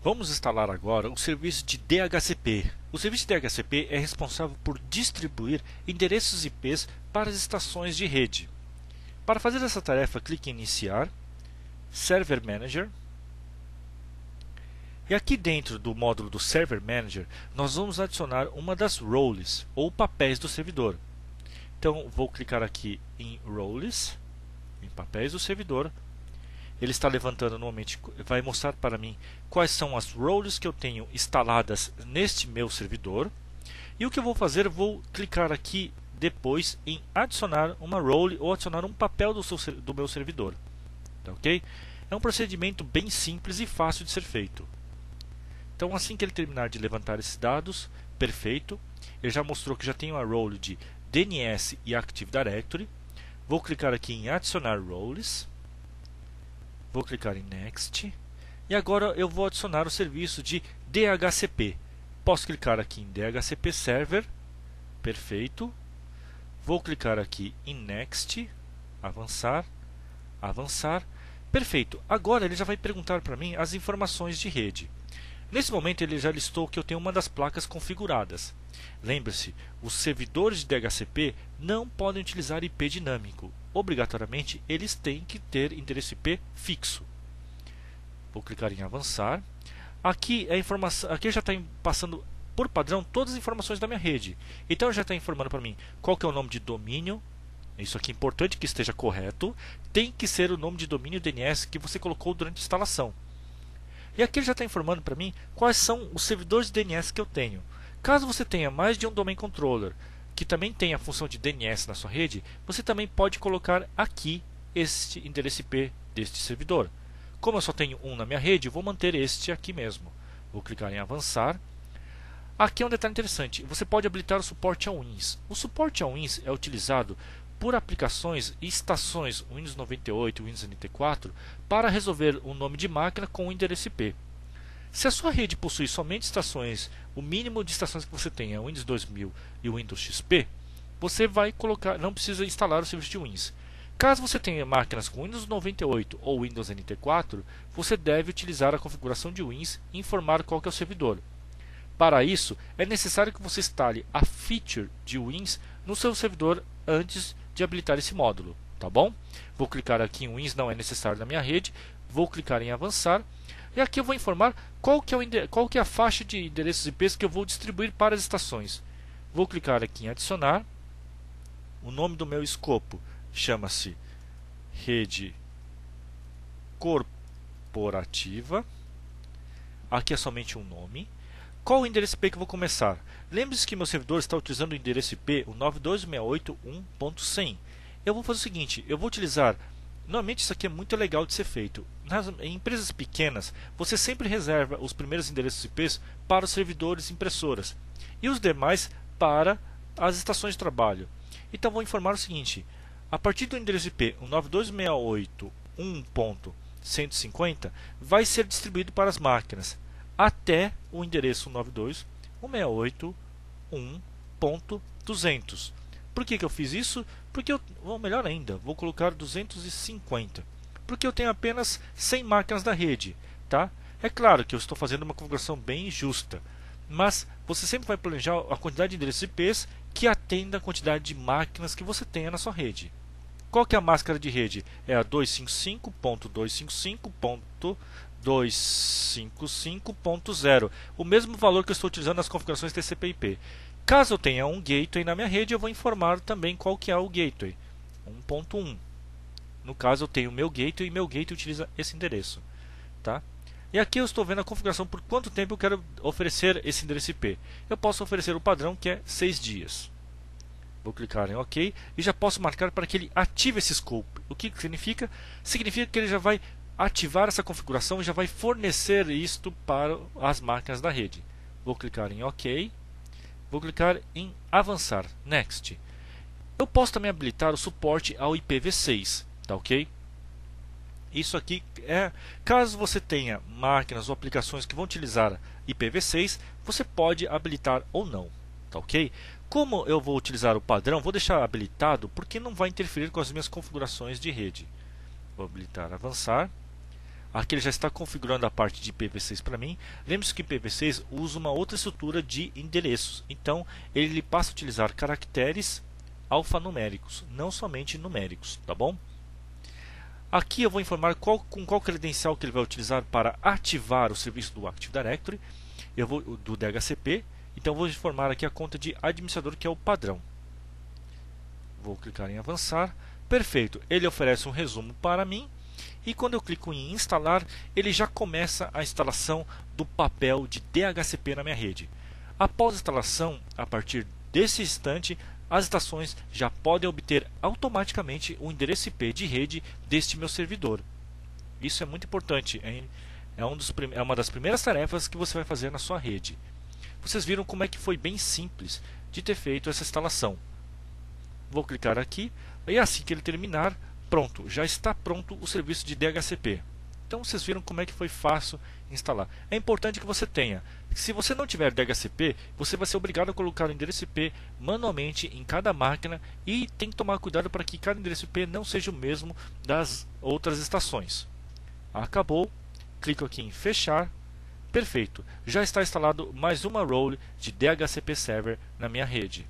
Vamos instalar agora o serviço de DHCP. O serviço de DHCP é responsável por distribuir endereços IPs para as estações de rede. Para fazer essa tarefa, clique em Iniciar, Server Manager. E aqui dentro do módulo do Server Manager, nós vamos adicionar uma das roles, ou papéis do servidor. Então, vou clicar aqui em Roles, em papéis do servidor. Ele está levantando normalmente, vai mostrar para mim quais são as roles que eu tenho instaladas neste meu servidor. E o que eu vou fazer, eu vou clicar aqui depois em adicionar uma role ou adicionar um papel do meu servidor. Tá, ok? É um procedimento bem simples e fácil de ser feito. Então, assim que ele terminar de levantar esses dados, perfeito. Ele já mostrou que já tem uma role de DNS e Active Directory. Vou clicar aqui em adicionar roles. Vou clicar em Next. E agora eu vou adicionar o serviço de DHCP. Posso clicar aqui em DHCP Server. Perfeito. Vou clicar aqui em Next. Avançar. Avançar. Perfeito. Agora ele já vai perguntar para mim as informações de rede. Nesse momento ele já listou que eu tenho uma das placas configuradas. Lembre-se, os servidores de DHCP não podem utilizar IP dinâmico. Obrigatoriamente, eles têm que ter endereço IP fixo. Vou clicar em avançar. Aqui a informação, aqui já está passando por padrão todas as informações da minha rede. Então já está informando para mim qual que é o nome de domínio. Isso aqui é importante que esteja correto. Tem que ser o nome de domínio DNS que você colocou durante a instalação. E aqui ele já está informando para mim quais são os servidores de DNS que eu tenho. Caso você tenha mais de um domain controller que também tem a função de DNS na sua rede, você também pode colocar aqui este endereço IP deste servidor. Como eu só tenho um na minha rede, eu vou manter este aqui mesmo. Vou clicar em avançar. Aqui é um detalhe interessante, você pode habilitar o suporte a WINS. O suporte a WINS é utilizado por aplicações e estações Windows 98 e Windows NT 4 para resolver o nome de máquina com o endereço IP. Se a sua rede possui somente estações, o mínimo de estações que você tem é o Windows 2000 e o Windows XP, você vai colocar, não precisa instalar o serviço de WINS. Caso você tenha máquinas com Windows 98 ou Windows NT 4, você deve utilizar a configuração de WINS e informar qual que é o servidor. Para isso, é necessário que você instale a feature de WINS no seu servidor antes de habilitar esse módulo, tá bom? Vou clicar aqui em WINS, não é necessário na minha rede, vou clicar em avançar. E aqui eu vou informar qual que é a faixa de endereços IPs que eu vou distribuir para as estações. Vou clicar aqui em adicionar. O nome do meu escopo chama-se Rede Corporativa. Aqui é somente um nome. Qual o endereço IP que eu vou começar? Lembre-se que meu servidor está utilizando o endereço IP, o 92.168.1.100. Eu vou fazer o seguinte, eu vou utilizar... Normalmente isso aqui é muito legal de ser feito. Em empresas pequenas, você sempre reserva os primeiros endereços IPs para os servidores e impressoras e os demais para as estações de trabalho. Então vou informar o seguinte, a partir do endereço IP 92.168.1.150 vai ser distribuído para as máquinas até o endereço 92.168.1.200. Por que eu fiz isso? Porque ou melhor ainda, vou colocar 250. Porque eu tenho apenas 100 máquinas na rede, tá? É claro que eu estou fazendo uma configuração bem justa, mas você sempre vai planejar a quantidade de endereços IPs que atenda a quantidade de máquinas que você tenha na sua rede. Qual que é a máscara de rede? É a 255.255.255.0, o mesmo valor que eu estou utilizando nas configurações TCP/IP. Caso eu tenha um gateway na minha rede, eu vou informar também qual que é o gateway, 1.1. No caso, eu tenho o meu gateway e meu gateway utiliza esse endereço, tá? E aqui eu estou vendo a configuração por quanto tempo eu quero oferecer esse endereço IP. Eu posso oferecer o padrão, que é 6 dias. Vou clicar em OK e já posso marcar para que ele ative esse scope. O que significa? Significa que ele já vai ativar essa configuração e já vai fornecer isto para as máquinas da rede. Vou clicar em OK. Vou clicar em avançar, Next. Eu posso também habilitar o suporte ao IPv6, tá ok? Isso aqui é, caso você tenha máquinas ou aplicações que vão utilizar IPv6, você pode habilitar ou não, tá ok? Como eu vou utilizar o padrão, vou deixar habilitado porque não vai interferir com as minhas configurações de rede. Vou habilitar avançar. Aqui ele já está configurando a parte de IPv6 para mim. Lembre-se que IPv6 usa uma outra estrutura de endereços. Então, ele passa a utilizar caracteres alfanuméricos, não somente numéricos, tá bom? Aqui eu vou informar com qual credencial que ele vai utilizar para ativar o serviço do Active Directory, do DHCP. Então eu vou informar aqui a conta de administrador, que é o padrão. Vou clicar em avançar. Perfeito, ele oferece um resumo para mim. E quando eu clico em instalar, ele já começa a instalação do papel de DHCP na minha rede. Após a instalação, a partir desse instante, as estações já podem obter automaticamente o endereço IP de rede deste meu servidor. Isso é muito importante, hein? É uma das primeiras tarefas que você vai fazer na sua rede. Vocês viram como é que foi bem simples de ter feito essa instalação. Vou clicar aqui e assim que ele terminar, pronto, já está pronto o serviço de DHCP. Então vocês viram como é que foi fácil instalar. É importante que você tenha. Se você não tiver DHCP, você vai ser obrigado a colocar o endereço IP manualmente em cada máquina e tem que tomar cuidado para que cada endereço IP não seja o mesmo das outras estações. Acabou. Clico aqui em fechar. Perfeito. Já está instalado mais uma role de DHCP Server na minha rede.